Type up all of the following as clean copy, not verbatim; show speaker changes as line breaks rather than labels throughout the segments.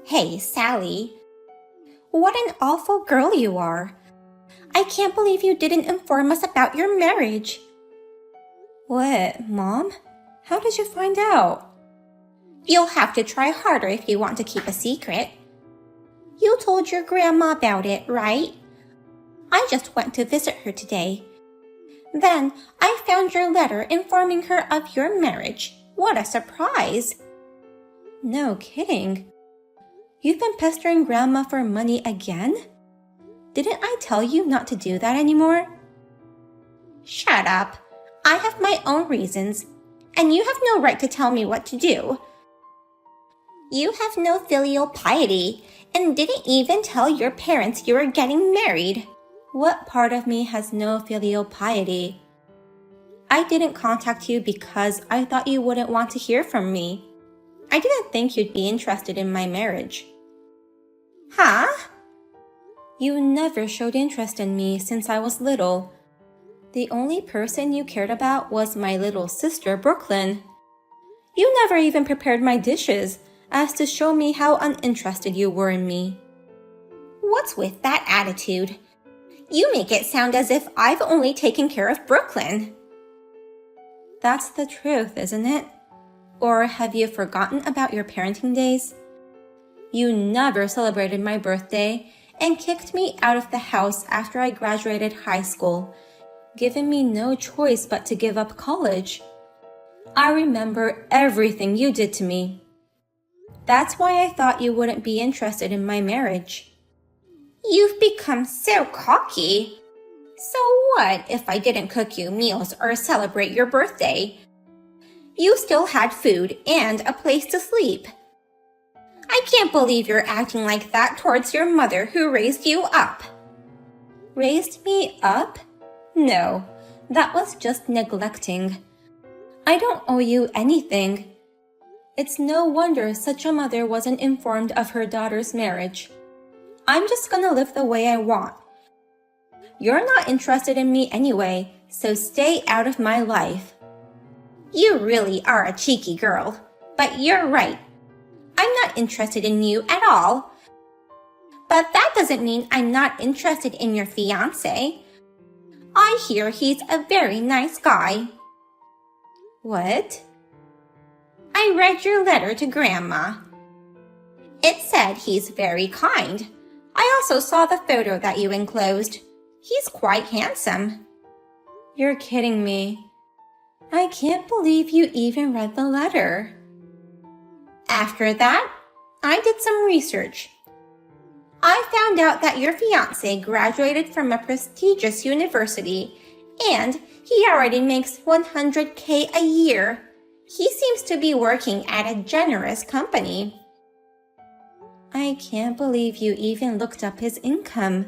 Hey, Sally. What an awful girl you are. I can't believe you didn't inform us about your marriage. What, Mom? How did you find out? You'll have to try harder if you want to keep a secret. You told your grandma about it, right? I just went to visit her today. Then I found your letter informing her of your marriage. What a surprise! No kidding. You've been pestering Grandma for money again? Didn't I tell you not to do that anymore? Shut up. I have my own reasons, and you have no right to tell me what to do. You have no filial piety, and didn't even tell your parents you were getting married. What part of me has no filial piety? I didn't contact you because I thought you wouldn't want to hear from me. I didn't think you'd be interested in my marriage. Huh? You never showed interest in me since I was little. The only person you cared about was my little sister, Brooklyn. You never even prepared my dishes, as to show me how uninterested you were in me. What's with that attitude? You make it sound as if I've only taken care of Brooklyn. That's the truth, isn't it? Or have you forgotten about your parenting days? You never celebrated my birthday and kicked me out of the house after I graduated high school, giving me no choice but to give up college. I remember everything you did to me. That's why I thought you wouldn't be interested in my marriage. You've become so cocky. So what if I didn't cook you meals or celebrate your birthday? You still had food and a place to sleep. I can't believe you're acting like that towards your mother who raised you up. Raised me up? No, that was just neglecting. I don't owe you anything. It's no wonder such a mother wasn't informed of her daughter's marriage. I'm just gonna live the way I want. You're not interested in me anyway, so stay out of my life. You really are a cheeky girl, but you're right. I'm not interested in you at all. But that doesn't mean I'm not interested in your fiancé. I hear he's a very nice guy. What? I read your letter to Grandma. It said he's very kind. I also saw the photo that you enclosed. He's quite handsome. You're kidding me. I can't believe you even read the letter. After that, I did some research. I found out that your fiancé graduated from a prestigious university, and he already makes $100K a year. He seems to be working at a generous company. I can't believe you even looked up his income.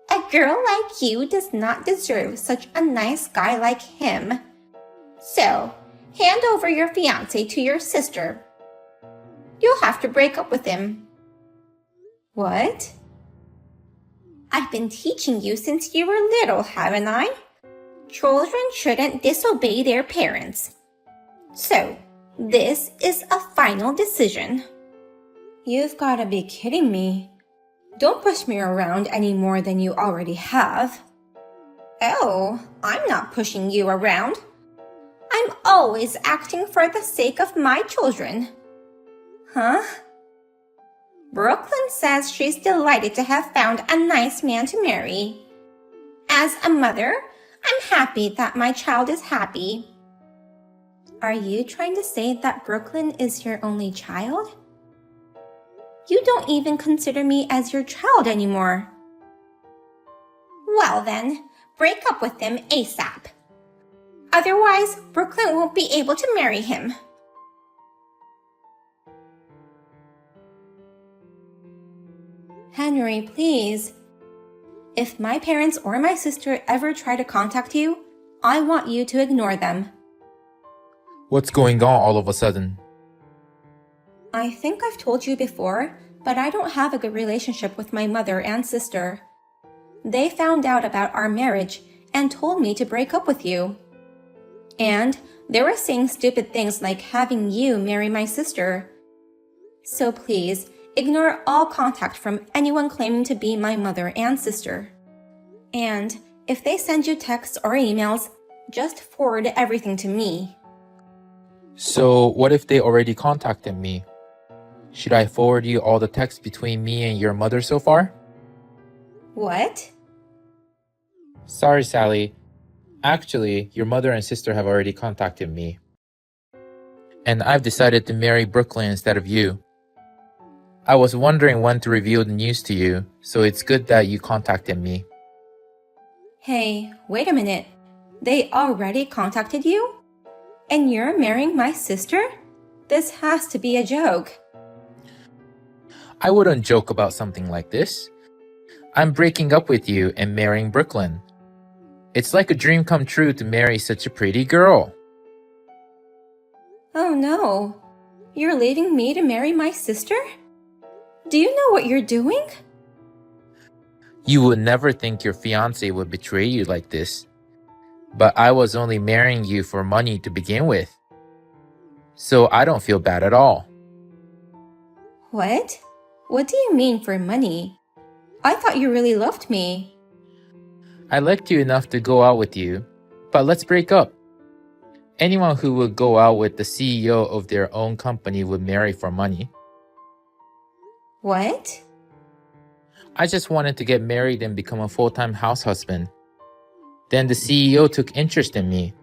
A girl like you does not deserve such a nice guy like him. So, hand over your fiancé to your sister. You'll have to break up with him. What? I've been teaching you since you were little, haven't I? Children shouldn't disobey their parents. So, this is a final decision. You've got to be kidding me. Don't push me around any more than you already have. Oh, I'm not pushing you around. I'm always acting for the sake of my children. Huh? Brooklyn says she's delighted to have found a nice man to marry. As a mother, I'm happy that my child is happy. Are you trying to say that Brooklyn is your only child? You don't even consider me as your child anymore. Well then, break up with him ASAP. Otherwise, Brooklyn won't be able to marry him. Henry, please. If my parents or my sister ever try to contact you, I want you to ignore them.
What's going on all of a sudden?
I think I've told you before, but I don't have a good relationship with my mother and sister. They found out about our marriage and told me to break up with you. And they were saying stupid things like having you marry my sister. So please, ignore all contact from anyone claiming to be my mother and sister. And if they send you texts or emails, just forward everything to me.
So, what if they already contacted me? Should I forward you all the texts between me and your mother so far?
What?
Sorry, Sally. Actually, your mother and sister have already contacted me. And I've decided to marry Brooklyn instead of you. I was wondering when to reveal the news to you, so it's good that you contacted me.
Hey, wait a minute. They already contacted you? And you're marrying my sister? This has to be a joke.
I wouldn't joke about something like this. I'm breaking up with you and marrying Brooklyn. It's like a dream come true to marry such a pretty girl.
Oh no. You're leaving me to marry my sister? Do you know what you're doing?
You would never think your fiancé would betray you like this. But I was only marrying you for money to begin with. So I don't feel bad at all.
What? What do you mean for money? I thought you really loved me.
I liked you enough to go out with you, but let's break up. Anyone who would go out with the CEO of their own company would marry for money.
What?
I just wanted to get married and become a full-time house husband. Then the CEO took interest in me.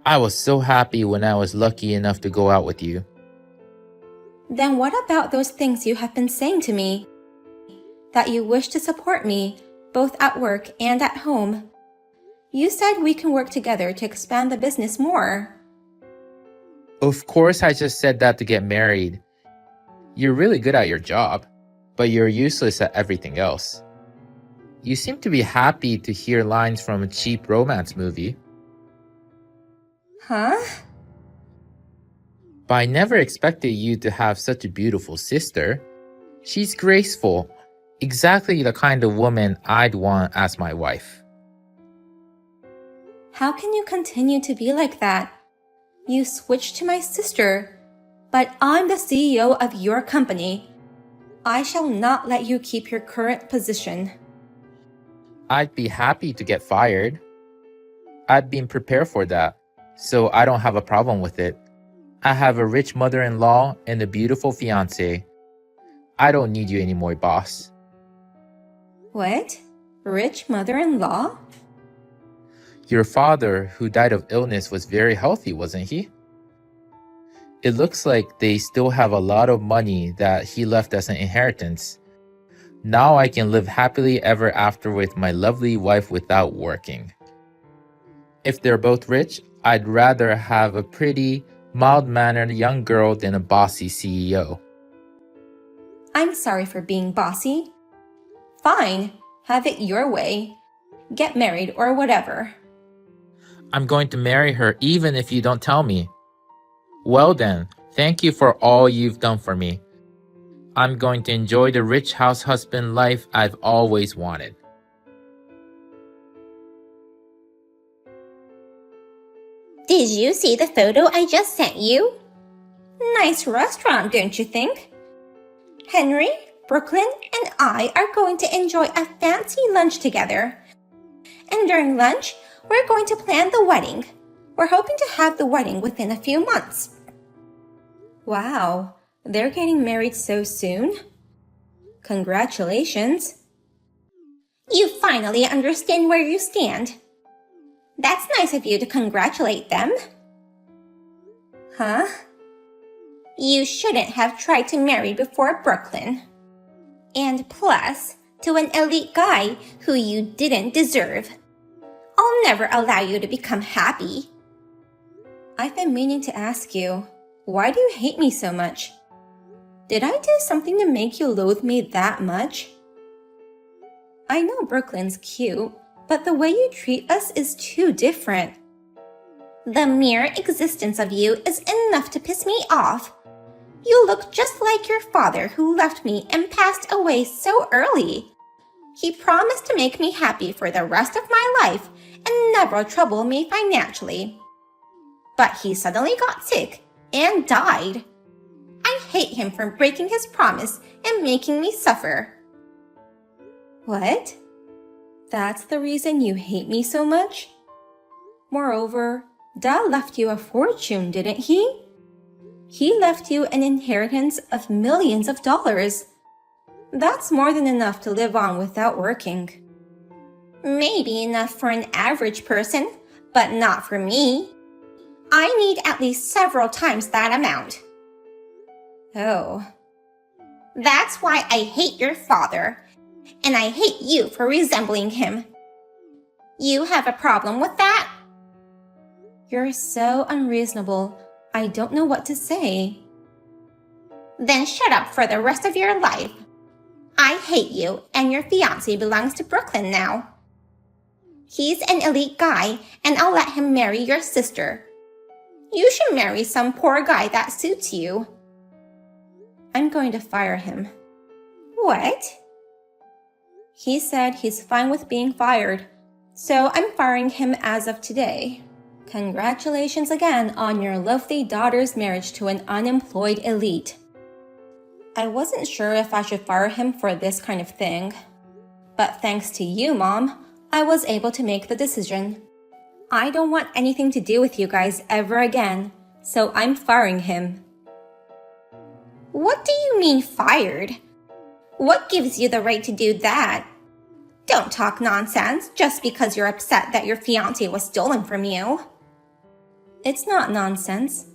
I was so happy when I was lucky enough to go out with you.
Then what about those things you have been saying to me? That you wish to support me, both at work and at home. You said we can work together to expand the business more.
Of course, I just said that to get married. You're really good at your job, but you're useless at everything else. You seem to be happy to hear lines from a cheap romance movie.
Huh?
But I never expected you to have such a beautiful sister. She's graceful, exactly the kind of woman I'd want as my wife.
How can you continue to be like that? You switched to my sister, but I'm the CEO of your company. I shall not let you keep your current position.
I'd be happy to get fired. I've been prepared for that, so I don't have a problem with it. I have a rich mother-in-law and a beautiful fiancé. I don't need you anymore, boss.
What? Rich mother-in-law?
Your father, who died of illness, was very healthy, wasn't he? It looks like they still have a lot of money that he left as an inheritance. Now I can live happily ever after with my lovely wife without working. If they're both rich, I'd rather have a pretty, mild-mannered young girl than a bossy CEO.
I'm sorry for being bossy. Fine, have it your way. Get married or whatever.
I'm going to marry her even if you don't tell me. Well then, thank you for all you've done for me. I'm going to enjoy the rich house husband life I've always wanted.
Did you see the photo I just sent you? Nice restaurant, don't you think? Henry, Brooklyn, and I are going to enjoy a fancy lunch together. And during lunch, we're going to plan the wedding. We're hoping to have the wedding within a few months. Wow, they're getting married so soon? Congratulations. You finally understand where you stand. That's nice of you to congratulate them. Huh? You shouldn't have tried to marry before Brooklyn. And plus, to an elite guy who you didn't deserve. I'll never allow you to become happy. I've been meaning to ask you, why do you hate me so much? Did I do something to make you loathe me that much? I know Brooklyn's cute, but the way you treat us is too different. The mere existence of you is enough to piss me off. You look just like your father who left me and passed away so early. He promised to make me happy for the rest of my life and never trouble me financially. But he suddenly got sick and died. I I hate him for breaking his promise and making me suffer. What? That's the reason you hate me so much? Moreover, Dad left you a fortune, didn't he? He left you an inheritance of millions of dollars. That's more than enough to live on without working. Maybe enough for an average person, but not for me. I need at least several times that amount. Oh. That's why I hate your father, and I hate you for resembling him. You have a problem with that? You're so unreasonable. I don't know what to say. Then shut up for the rest of your life. I hate you, and your fiancé belongs to Brooklyn now. He's an elite guy, and I'll let him marry your sister. You should marry some poor guy that suits you. I'm going to fire him. What? He said he's fine with being fired, so I'm firing him as of today. Congratulations again on your lovely daughter's marriage to an unemployed elite. I wasn't sure if I should fire him for this kind of thing. But thanks to you, Mom, I was able to make the decision. I don't want anything to do with you guys ever again, so I'm firing him. What do you mean fired? What gives you the right to do that? Don't talk nonsense just because you're upset that your fiancé was stolen from you. It's not nonsense.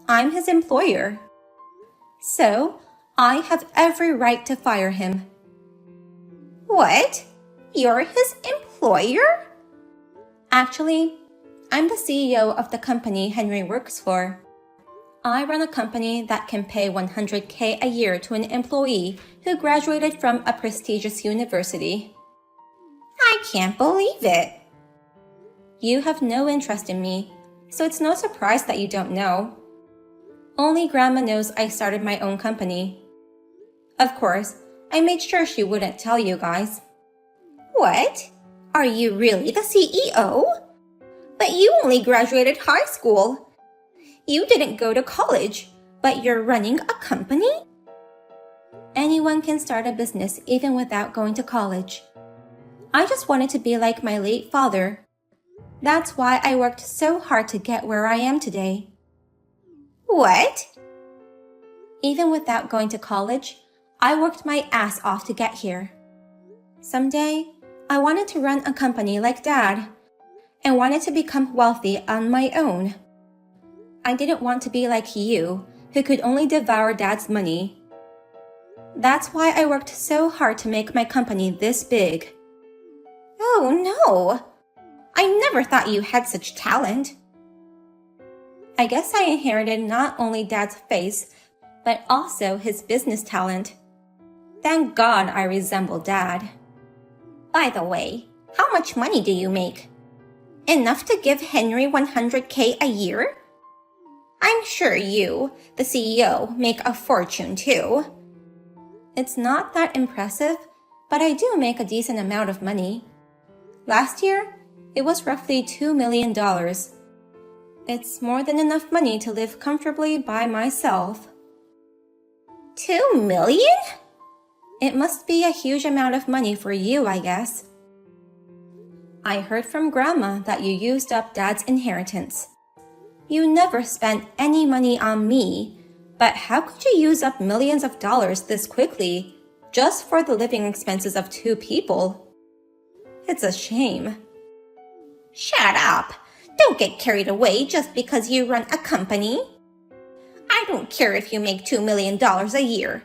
I'm his employer. So, I have every right to fire him. What? You're his employer? Actually, I'm the CEO of the company Henry works for. I run a company that can pay $100K a year to an employee who graduated from a prestigious university. I can't believe it. You have no interest in me, so it's no surprise that you don't know. Only Grandma knows I started my own company. Of course, I made sure she wouldn't tell you guys. What? Are you really the CEO? But you only graduated high school. You didn't go to college, but you're running a company? Anyone can start a business even without going to college. I just wanted to be like my late father. That's why I worked so hard to get where I am today. What? Even without going to college, I worked my ass off to get here. Someday, I wanted to run a company like Dad, and wanted to become wealthy on my own. I didn't want to be like you, who could only devour Dad's money. That's why I worked so hard to make my company this big. Oh no! I never thought you had such talent. I guess I inherited not only Dad's face, but also his business talent. Thank God I resemble Dad. By the way, how much money do you make? Enough to give Henry $100K a year? I'm sure you, the CEO, make a fortune too. It's not that impressive, but I do make a decent amount of money. Last year, it was roughly $2 million. It's more than enough money to live comfortably by myself. 2 million? It must be a huge amount of money for you, I guess. I heard from Grandma that you used up Dad's inheritance. You never spent any money on me, but how could you use up millions of dollars this quickly, just for the living expenses of 2 people? It's a shame. Shut up! Don't get carried away just because you run a company. I don't care if you make $2 million a year.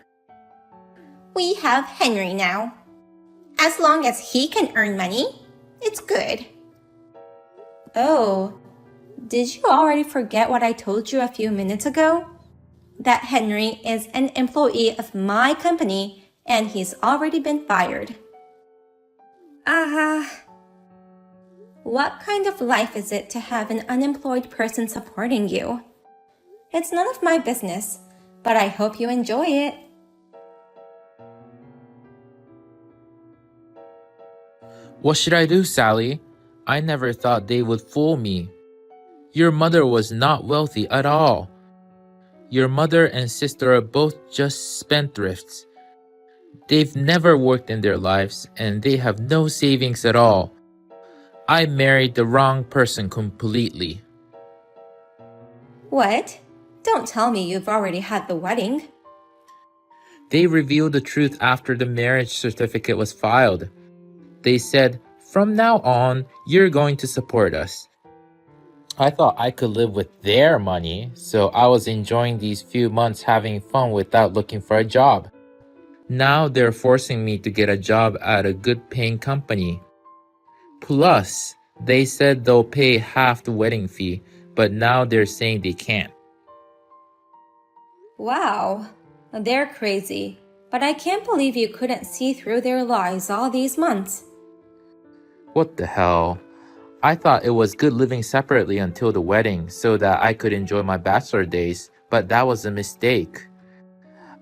We have Henry now. As long as he can earn money, it's good. Oh, did you already forget what I told you a few minutes ago? That Henry is an employee of my company and he's already been fired. What kind of life is it to have an unemployed person supporting you? It's none of my business, but I hope you enjoy it.
What should I do, Sally? I never thought they would fool me. Your mother was not wealthy at all. Your mother and sister are both just spendthrifts. They've never worked in their lives and they have no savings at all. I married the wrong person completely.
What? Don't tell me you've already had the wedding.
They revealed the truth after the marriage certificate was filed. They said, "From now on, you're going to support us." I thought I could live with their money, so I was enjoying these few months having fun without looking for a job. Now they're forcing me to get a job at a good paying company. Plus, they said they'll pay half the wedding fee, but now they're saying they can't.
Wow, they're crazy. But I can't believe you couldn't see through their lies all these months.
What the hell? I thought it was good living separately until the wedding so that I could enjoy my bachelor days, but that was a mistake.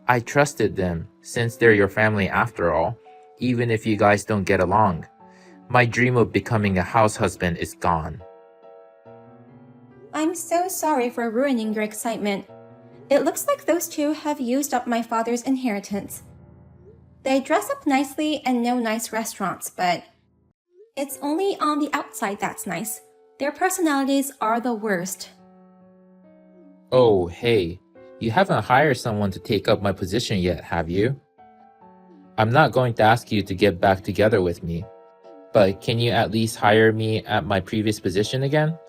I trusted them since they're your family after all, even if you guys don't get along. My dream of becoming a house husband is gone.
I'm so sorry for ruining your excitement. It looks like those two have used up my father's inheritance. They dress up nicely and know nice restaurants, but it's only on the outside that's nice. Their personalities are the worst.
Oh, hey, you haven't hired someone to take up my position yet, have you? I'm not going to ask you to get back together with me, but can you at least hire me at my previous position again?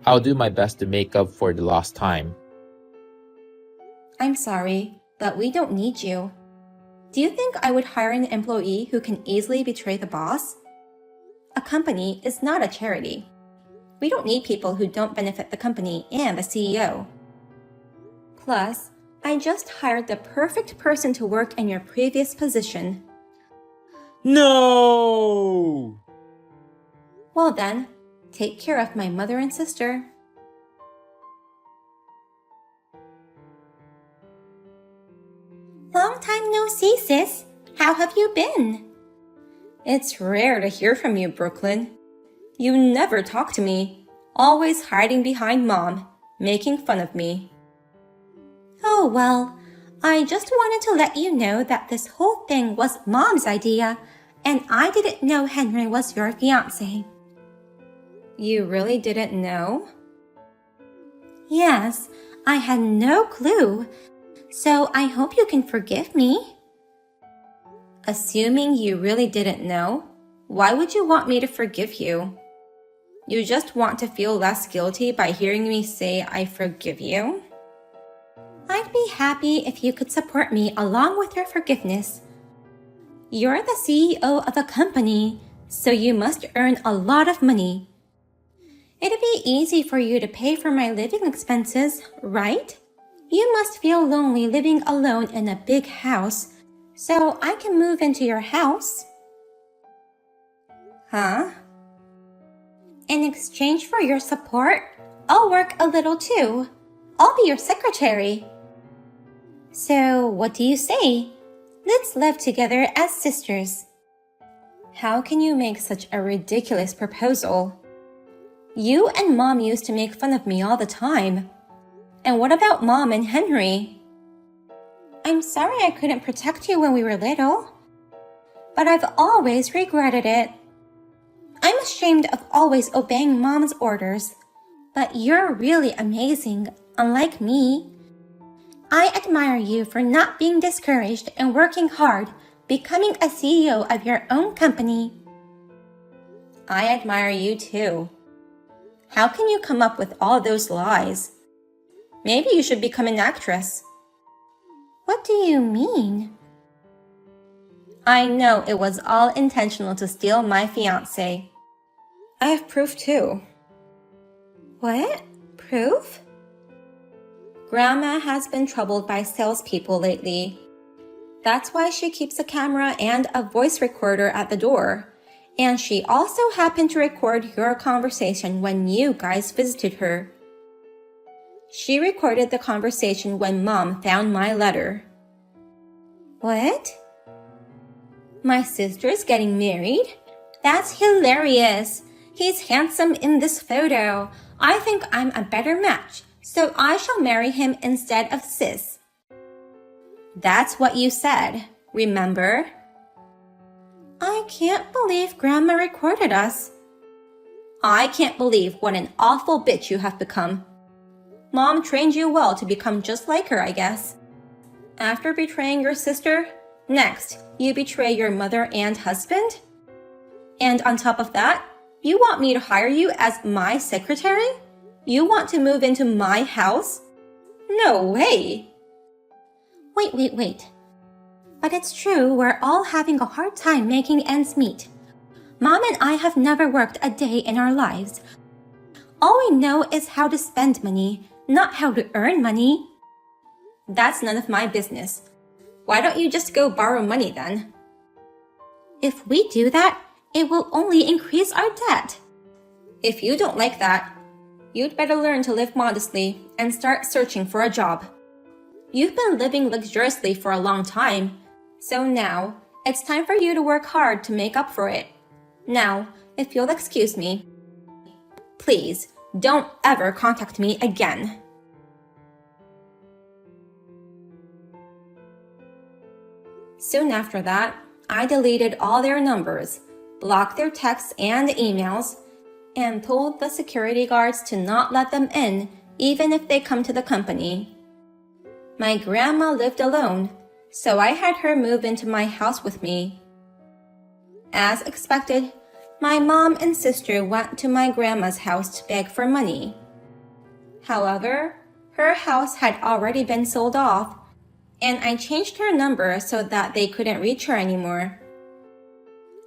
I'll do my best to make up for the lost time.
I'm sorry, but we don't need you. Do you think I would hire an employee who can easily betray the boss? A company is not a charity. We don't need people who don't benefit the company and the CEO. Plus, I just hired the perfect person to work in your previous position.
No!
Well then, take care of my mother and sister. Long time no see, sis. How have you been? It's rare to hear from you, Brooklyn. You never talk to me, always hiding behind Mom, making fun of me. Oh well, I just wanted to let you know that this whole thing was Mom's idea, and I didn't know Henry was your fiancé. You really didn't know? Yes, I had no clue. So I hope you can forgive me. Assuming you really didn't know, why would you want me to forgive you? You just want to feel less guilty by hearing me say I forgive you? I'd be happy if you could support me along with your forgiveness. You're the CEO of a company, so you must earn a lot of money. It'd be easy for you to pay for my living expenses, right? You must feel lonely living alone in a big house, so I can move into your house. Huh? In exchange for your support, I'll work a little too. I'll be your secretary. So, what do you say? Let's live together as sisters. How can you make such a ridiculous proposal? You and Mom used to make fun of me all the time. And what about Mom and Henry? I'm sorry I couldn't protect you when we were little, but I've always regretted it. I'm ashamed of always obeying Mom's orders, but you're really amazing, unlike me. I admire you for not being discouraged and working hard, becoming a CEO of your own company. I admire you too. How can you come up with all those lies? Maybe you should become an actress. What do you mean? I know it was all intentional to steal my fiancé. I have proof too. What? Proof? Grandma has been troubled by salespeople lately. That's why she keeps a camera and a voice recorder at the door. And she also happened to record your conversation when you guys visited her. She recorded the conversation when Mom found my letter. What? My sister's getting married? That's hilarious. He's handsome in this photo. I think I'm a better match, So I shall marry him instead of Sis. That's what you said, remember? I can't believe Grandma recorded us. I can't believe what an awful bitch you have become. Mom trained you well to become just like her, I guess. After betraying your sister, next, you betray your mother and husband? And on top of that, you want me to hire you as my secretary? You want to move into my house? No way! Wait. But it's true, we're all having a hard time making ends meet. Mom and I have never worked a day in our lives. All we know is how to spend money, not how to earn money. That's none of my business. Why don't you just go borrow money then? If we do that, it will only increase our debt. If you don't like that, you'd better learn to live modestly and start searching for a job. You've been living luxuriously for a long time, so now it's time for you to work hard to make up for it. Now, if you'll excuse me, please don't ever contact me again. Soon after that, I deleted all their numbers, blocked their texts and emails, and told the security guards to not let them in even if they come to the company. My grandma lived alone, so I had her move into my house with me. As expected, my mom and sister went to my grandma's house to beg for money. However, her house had already been sold off, and I changed her number so that they couldn't reach her anymore.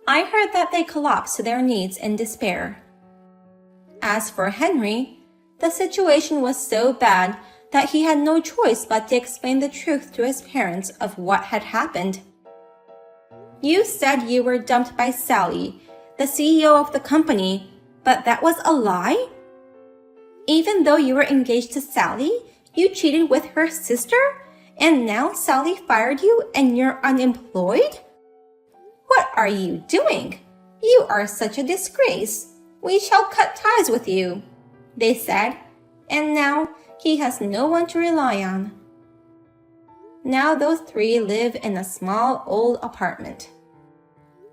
I heard that they collapsed to their knees in despair. As for Henry, the situation was so bad that he had no choice but to explain the truth to his parents of what had happened. You said you were dumped by Sally, the CEO of the company, but that was a lie? Even though you were engaged to Sally, you cheated with her sister, and now Sally fired you and you're unemployed? What are you doing? You are such a disgrace. We shall cut ties with you, they said, and now he has no one to rely on. Now those three live in a small old apartment.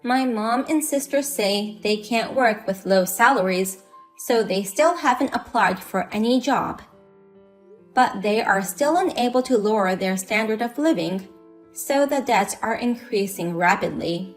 My mom and sister say they can't work with low salaries, so they still haven't applied for any job. But they are still unable to lower their standard of living, so the debts are increasing rapidly.